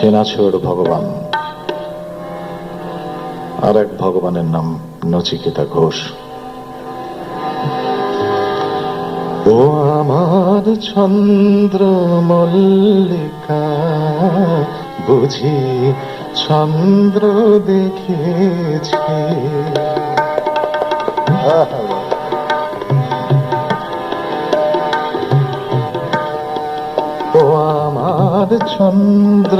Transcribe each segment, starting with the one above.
সেনাছোড় ভগবান, আর এক ভগবানের নাম নচিকেতা ঘোষ। ও আমার চন্দ্র মল্লিকা, বুঝি চন্দ্র দেখেছি। ও আমার চন্দ্র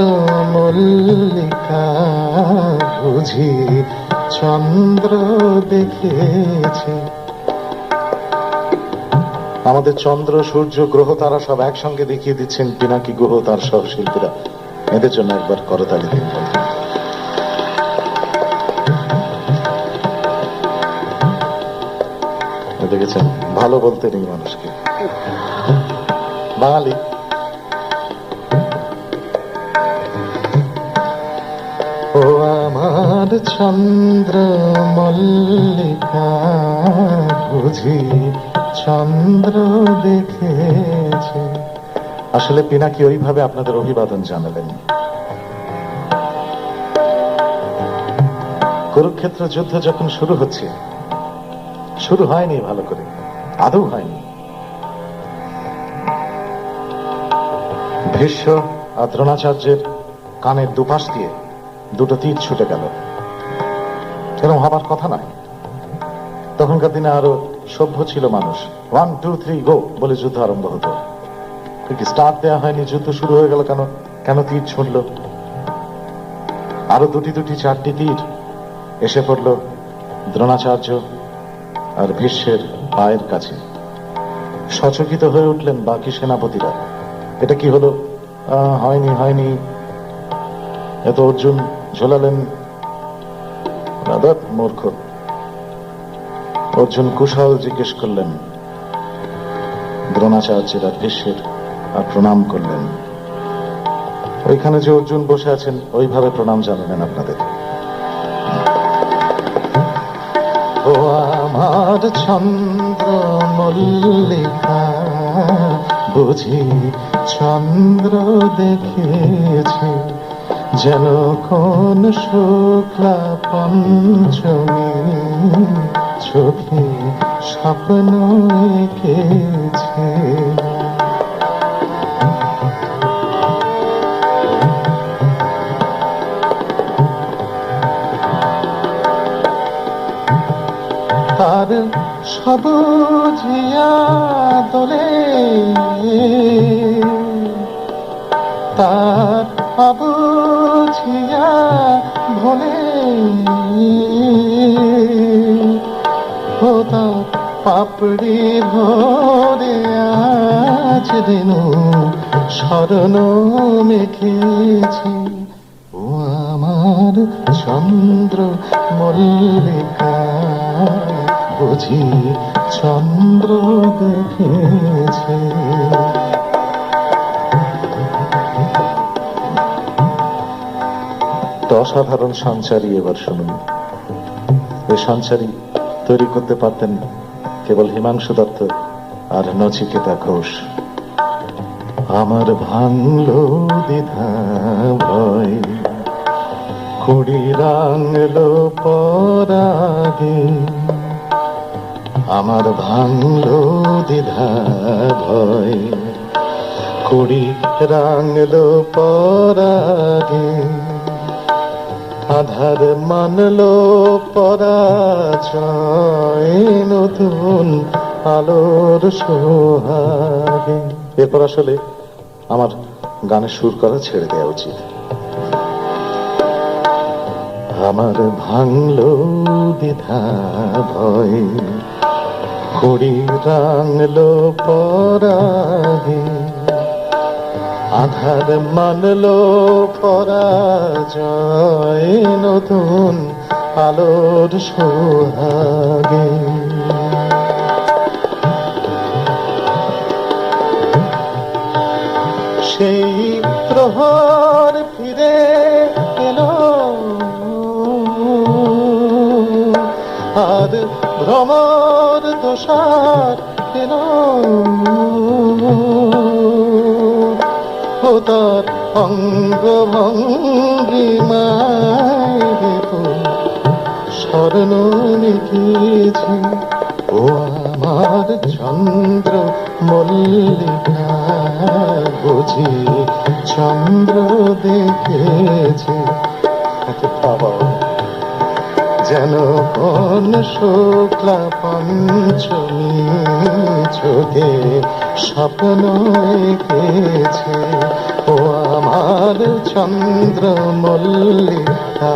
মল্লিকা, বুঝি চন্দ্র দেখেছি। আমাদের চন্দ্র, সূর্য, গ্রহ, তারা সব একসঙ্গে দেখিয়ে দিচ্ছেন পিনাকি গুহ তার সহশিল্পীরা। এদের জন্য একবার করতালি দিন। দেখেছেন, ভালো বলতে নেই মানুষকে, বাঙালি। ও আমার চন্দ্র মল্লিকা, বুঝি চন্দ্র দেখেছে। আসলে পিনাকি ওইভাবে আপনাদের অভিবাদন জানালেন। কুরুক্ষেত্র যুদ্ধ যখন শুরু হচ্ছে, শুরু হয়নি ভালো করে, আদৌ হয়নি। ভীষ্ম আর দ্রোণাচার্যের কানের দুপাশ দিয়ে দুটো তীর ছুটে গেল। এরকম হবার কথা নয়। তখনকার দিনে আরো সভ্য ছিল মানুষ। 1 2 3 গো বলে যুদ্ধ আরম্ভ হতো। স্টার্ট দেওয়া হয়নি, যুদ্ধ শুরু হয়ে গেল কেন? কেন তীর ছুটল? আরো দুটি 4টি তীর এসে পড়ল দ্রোণাচার্য আর ভীষ্মের পায়ের কাছে। সচকিত হয়ে উঠলেন বাকি সেনাপতিরা। এটা কি হলো? হয়নি। এত অর্জুন ঝোলালেন। মূর্খ অর্জুন কুশল জিজ্ঞেস করলেন দ্রোণাচার্যের আর ভীষ্মের, আর প্রণাম করলেন। ওইখানে যে অর্জুন বসে আছেন, ওইভাবে প্রণাম জানালেন আপনাদের। ও আমার চন্দ্র মল্লিকা, বুঝি চন্দ্র দেখেছি। যেন কোন শুক্লা পঞ্চমী, চোখে স্বপ্ন এঁকেছে। তার সবুজিয়া দোলে, তার অবুঝিয়া ভোলে, ও তার পাপড়ি ভরে আজ দিনু স্মরণ মেখেছি। ও আমার চন্দ্র মল্লিকা, বুঝি চন্দ্র দেখেছে। অসাধারণ সঞ্চারী এবার শুনুন। এই সঞ্চারী তৈরি করতে পারতেন কেবল হিমাংশু দত্ত আর নচিকেতা ঘোষ। আমার ভাঙলো দ্বিধা ভয়, কুড়ি রাঙলো পরাগে। আমার ভাঙলো দ্বিধা ভয়, কুড়ি রাঙলো পরাগে। আধার মানলো পরাজয়, নতুন আলোর সোহাগে। এরপর আসলে আমার গানের সুর করা ছেড়ে দেওয়া উচিত। আমার ভাঙলো দ্বিধা ভয়, কুড়ি রাঙলো পরাগে। আধার মানলো পরাজয়, নতুন আলোর সোহাগে। সেই প্রহর ফিরে এলো, আর ভ্রমর দোষার এলো। তার অঙ্গভঙ্গিমায় স্বর্ণ লিখেছি। ও আমার চন্দ্র মল্লিকা, বুঝি চন্দ্র দেখেছে। বাবা, যেন কোন শুক্লা পঞ্চমী চোখে স্বপ্ন এঁকেছে। ও আমার চন্দ্র মল্লিকা,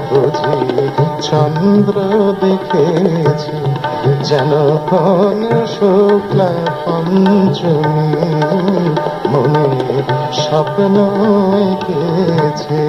বুঝি চন্দ্র দেখেছে। যেন কোন শুক্লা পঞ্চমী মনে স্বপ্ন এঁকেছে।